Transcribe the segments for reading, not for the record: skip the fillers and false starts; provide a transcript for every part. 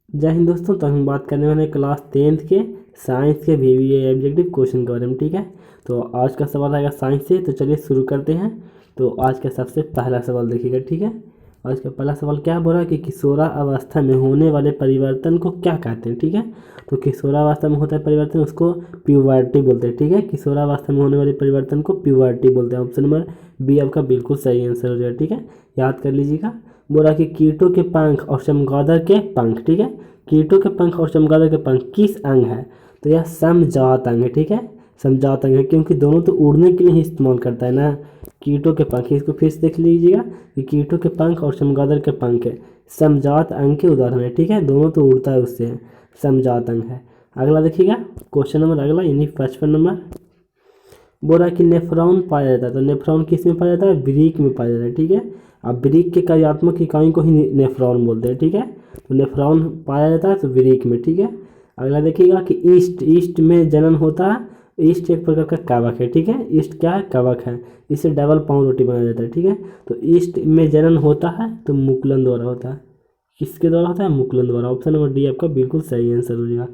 जय हिंद दोस्तों। तो हम बात करने वाले हैं क्लास 10th के साइंस के वीवीए ऑब्जेक्टिव क्वेश्चन के बारे में। ठीक है, तो आज का सवाल आएगा साइंस से। तो चलिए शुरू करते हैं। तो आज का सबसे पहला सवाल देखिएगा। ठीक है, आज का पहला सवाल क्या बोल रहा है कि किशोरावस्था में होने वाले परिवर्तन को क्या कहते हैं। ठीक है, तो किशोरावस्था में होता है परिवर्तन, उसको प्यूबर्टी बोलते हैं। ठीक है, किशोरावस्था में होने वाले परिवर्तन को प्यूबर्टी बोलते हैं। ऑप्शन नंबर बी आपका बिल्कुल सही आंसर हो जाएगा। ठीक है, याद कर लीजिएगा। बोला कि कीटों के पंख और चमगादड़ के पंख। ठीक है, कीटों के पंख और चमगादड़ के पंख किस अंग है? तो यह समजात अंग है। ठीक है, समजात अंग है, क्योंकि दोनों तो उड़ने के लिए ही इस्तेमाल करता है ना। कीटों के पंख, इसको फिर से देख लीजिएगा कि कीटों के पंख और चमगादड़ के पंख है, समजात अंग के उदाहरण है। ठीक है, दोनों तो उड़ता है उससे, समजात अंग है। अगला देखिएगा, क्वेश्चन नंबर अगला यानी 55 नंबर। बोल रहा है कि नेफ्रॉन पाया जाता है। तो नेफ्रॉन किस में पाया जाता है? वृक्क में पाया जाता है। ठीक है, अब वृक्क के कार्यात्मक इकाई को ही नेफ्रॉन बोलते हैं। ठीक है, तो नेफ्रॉन पाया जाता है तो वृक्क में। ठीक है, अगला देखिएगा कि ईस्ट, ईस्ट में जनन होता है। ईस्ट एक प्रकार का कवक है। ठीक है, ईस्ट क्या है? कवक है। इससे डबल पाउंड रोटी बनाया जाता है। ठीक है, तो ईस्ट में जनन होता है तो मुकुलन द्वारा होता है। किसके द्वारा होता है? मुकुलन द्वारा। ऑप्शन नंबर डी आपका बिल्कुल सही आंसर हो जाएगा।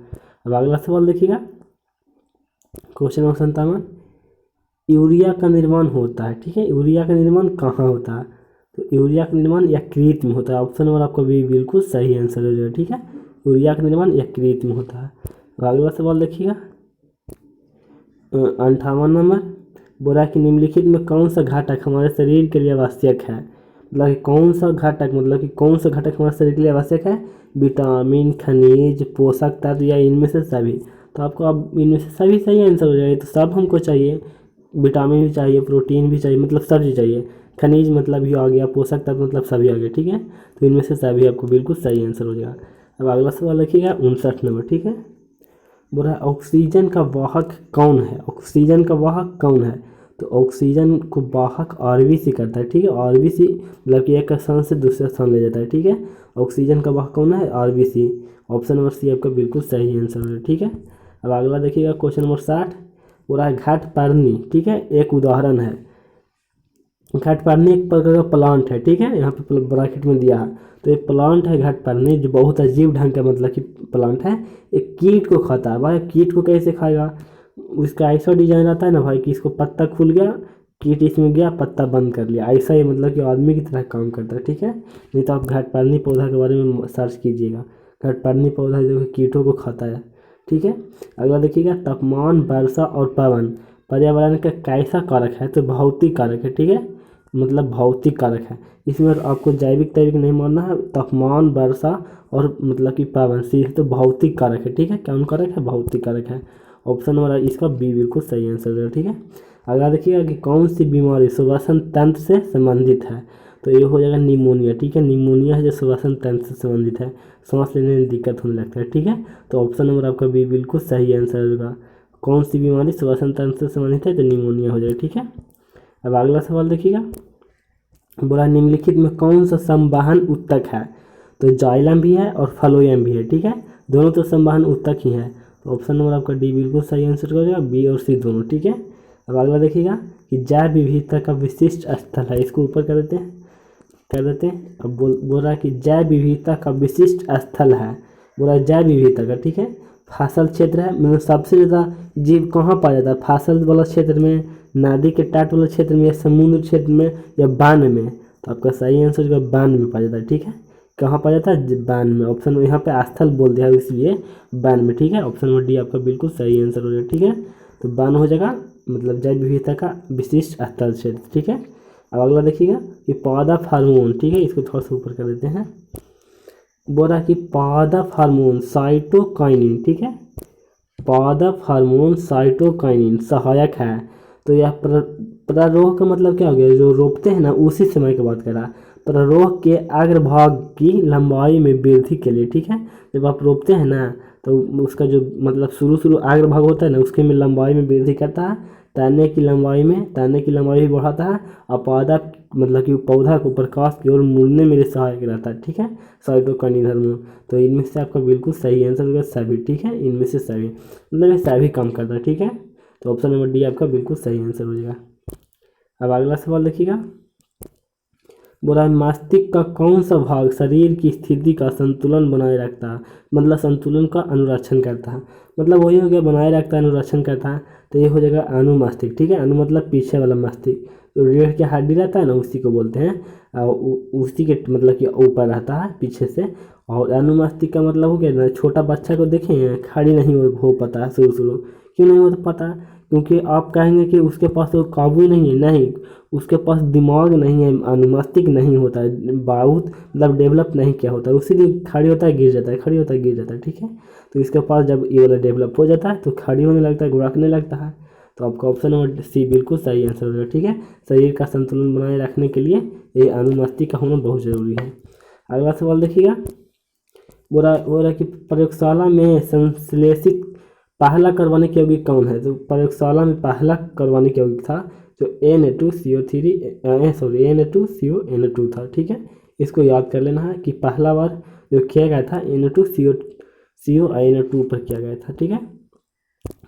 अब अगला सवाल देखिएगा, क्वेश्चन नंबर 57। यूरिया का निर्माण होता है। ठीक है, यूरिया का निर्माण कहाँ होता है? तो यूरिया का निर्माण यकृत में होता है। ऑप्शन नंबर आपका भी बिल्कुल सही आंसर हो जाएगा। ठीक है, यूरिया का निर्माण यकृत में होता है। तो अगला सवाल देखिएगा, 58 नंबर। बोला कि निम्नलिखित में कौन सा घटक हमारे शरीर के लिए आवश्यक है? मतलब कि कौन सा घटक, मतलब कि कौन सा घटक हमारे शरीर के लिए आवश्यक है? विटामिन, खनिज, पोषक तत्व या इनमें से सभी? तो आपको अब इनमें से सभी सही आंसर हो जाएगा। तो सब हमको चाहिए, विटामिन भी चाहिए, प्रोटीन भी चाहिए, मतलब सब्जी चाहिए। खनिज मतलब ये आ गया, पोषक तत्व मतलब सभी आ गया। ठीक है, तो इनमें से सभी आपको बिल्कुल सही आंसर हो जाएगा। अब अगला सवाल लिखिएगा 59 नंबर। ठीक है, बोला है ऑक्सीजन का वाहक कौन है? ऑक्सीजन का वाहक कौन है? तो ऑक्सीजन को वाहक आरबीसी करता है। ठीक है, आरबीसी मतलब कि एक स्थान से दूसरे स्थान ले जाता है। ठीक है, ऑक्सीजन का वाहक कौन है? आरबीसी। ऑप्शन नंबर सी आपका बिल्कुल सही आंसर है। ठीक है, अब अगला देखिएगा क्वेश्चन नंबर 60। पूरा है घटपर्णी। ठीक है, एक उदाहरण है। घटपर्णी एक प्रकार का प्लांट है। ठीक है, यहाँ पे ब्रैकेट में दिया है। तो एक प्लांट है घटपर्णी, जो बहुत अजीब ढंग का मतलब कि प्लांट है। एक कीट को खाता है। भाई कीट को कैसे खाएगा? उसका ऐसा डिजाइन आता है ना भाई कि इसको पत्ता खुल गया, कीट इसमें गया, पत्ता बंद कर लिया। ऐसा ही मतलब कि आदमी की तरह काम करता है। ठीक है, नहीं तो आप घटपर्णी पौधा के बारे में सर्च कीजिएगा। घटपर्णी पौधा जो है कीटों को खाता है। ठीक है, अगला देखिएगा, तापमान, वर्षा और पवन पर्यावरण का कैसा कारक है? तो भौतिक कारक है। ठीक है, मतलब भौतिक कारक है। इसमें आपको जैविक तैविक नहीं मानना है। तापमान, वर्षा और मतलब कि पवन सीधे तो भौतिक कारक है। ठीक है, कौन कारक है? भौतिक कारक है। ऑप्शन नंबर इसका बी बिल्कुल सही आंसर है। ठीक है, अगला देखिएगा कि कौन सी बीमारी श्वसन तंत्र से संबंधित है? तो ये हो जाएगा निमोनिया। ठीक है, निमोनिया है जो श्वसन तंत्र से संबंधित है, सांस लेने में दिक्कत होने लगता है। ठीक है, तो ऑप्शन नंबर आपका बी बिल्कुल सही आंसर होगा। कौन सी बीमारी श्वसन तंत्र से संबंधित है? तो निमोनिया हो जाएगा। ठीक है, अब अगला सवाल देखिएगा, बोला निम्नलिखित में कौन सा संवहन उत्तक है? तो जाइलम भी है और फ्लोएम भी है। ठीक है, दोनों तो संवहन उत्तक ही है। तो ऑप्शन नंबर आपका डी बिल्कुल सही आंसर हो जाएगा, बी और सी दोनों। ठीक है, अब अगला देखिएगा कि जैव विविधता का विशिष्ट स्थल है। इसको ऊपर कर देते हैं, कर देते हैं। अब बोल रहा है कि जैव विविधता का विशिष्ट स्थल है। बोला है जैव विविधता का। ठीक है, फासल क्षेत्र है, मतलब सबसे ज़्यादा जीव कहाँ पाया जाता है? फासल वाला क्षेत्र में, नदी के तट वाले क्षेत्र में, या समुद्र क्षेत्र में, या बान में? तो आपका सही आंसर जो बान में पाया जाता है। ठीक है, कहाँ पाया जाता है? बान में। ऑप्शन यहाँ पे स्थल बोल दिया है इसलिए बान में। ठीक है, ऑप्शन नंबर डी आपका बिल्कुल सही आंसर हो जाएगा। ठीक है, तो बान हो जाएगा मतलब जैव विविधता का विशिष्ट स्थल क्षेत्र। ठीक है, अब अगला देखिएगा कि पादप हार्मोन। ठीक है, इसको थोड़ा सा ऊपर कर देते हैं। बोल रहा है कि पादप हार्मोन साइटोकाइनिन। ठीक है, पादप हार्मोन साइटोकाइनिन सहायक है। तो यह प्ररोह का मतलब क्या हो गया? जो रोपते हैं ना उसी समय की बात कर रहा है। प्ररोह के अग्रभाग की लंबाई में वृद्धि के लिए। ठीक है, जब आप रोपते हैं ना तो उसका जो मतलब शुरू शुरू अग्रभाग होता है ना, उसके में लंबाई में वृद्धि करता है। तैरने की लंबाई भी बढ़ाता है। और पादप मतलब कि पौधा को प्रकाश की ओर मुड़ने में सहायक रहता है। ठीक है, साइटोकाइनिन हार्मोन। तो इनमें से आपका बिल्कुल सही आंसर होगा सभी। ठीक है, इनमें से सभी मतलब ये सभी काम करता है। ठीक है, तो ऑप्शन नंबर डी आपका बिल्कुल सही आंसर हो जाएगा। अब अगला सवाल देखिएगा, बोला मस्तिष्क का कौन सा भाग शरीर की स्थिति का संतुलन बनाए रखता है, मतलब संतुलन का अनुरक्षण करता है, मतलब वही हो गया बनाए रखता है अनुरक्षण करता है, तो ये हो जाएगा अनुमस्तिष्क। ठीक है, अनु मतलब पीछे वाला मस्तिष्क, जो रीढ़ की हड्डी रहता है ना उसी को बोलते हैं, उसी के मतलब कि ऊपर रहता है पीछे से। और अनुमस्तिष्क का मतलब हो गया ना, छोटा बच्चा को देखें खड़ी नहीं हो पाता है शुरू, क्यों नहीं हो पता? क्योंकि आप कहेंगे कि उसके पास तो काबू ही नहीं है, नहीं, उसके पास दिमाग नहीं है, अनुमस्तिष्क नहीं होता है, बहुत मतलब डेवलप नहीं किया होता है, उसीलिए खड़ी होता है गिर जाता है, खड़ी होता है गिर जाता है। ठीक है, तो इसके पास जब ये वाला डेवलप हो जाता है तो खड़ी होने लगता है, गुड़कने लगता है। तो आपका ऑप्शन नंबर सी बिल्कुल सही आंसर होगा। ठीक है, शरीर का संतुलन बनाए रखने के लिए ये अनुमस्तिष्क का होना बहुत जरूरी है। अगला सवाल देखिएगा, बोल रहा कि प्रयोगशाला में संश्लेषित पहला करवाने के यौगिक कौन है? तो प्रयोगशाला में पहला करवाने के यौगिक था जो Na2CO2 था। ठीक है, इसको याद कर लेना है कि पहला बार जो किया गया था Na2CO पर किया गया था। ठीक है,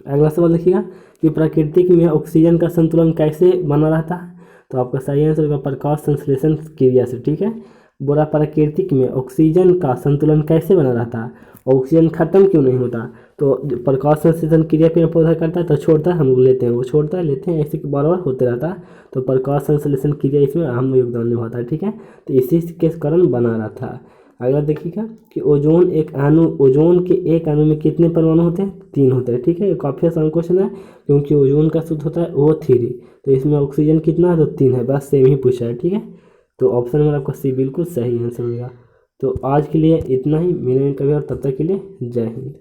अगला सवाल देखिएगा कि प्रकृति में ऑक्सीजन का संतुलन कैसे बना रहता है? तो आपका सही आंसर होगा प्रकाश संश्लेषण क्रिया से। ठीक है, बोला प्रकृति में ऑक्सीजन का संतुलन कैसे बना रहता है, ऑक्सीजन खत्म क्यों नहीं होता? तो प्रकाश संश्लेषण क्रिया पेड़ पौधा करता है तो छोड़ता है, हम लोग लेते हैं, वो छोड़ता है लेते हैं, ऐसे बार बार होते रहता है। तो प्रकाश संश्लेषण क्रिया इसमें अहम योगदान निभाता है। ठीक है, तो इसी के कारण बना रहता है। अगला देखिएगा कि ओजोन के एक अणु में कितने परमाणु होते हैं? 3 होते हैं। ठीक है, ये काफ़ी आसान क्वेश्चन है क्योंकि ओजोन का सूत्र होता है O3, तो इसमें ऑक्सीजन कितना है? तो 3 है, बस सेम ही पूछा है। ठीक है, तो ऑप्शन नंबर आपका सी बिल्कुल सही आंसर होगा। तो आज के लिए इतना ही, मिलेंगे कभी और, तब तक के लिए जय हिंद।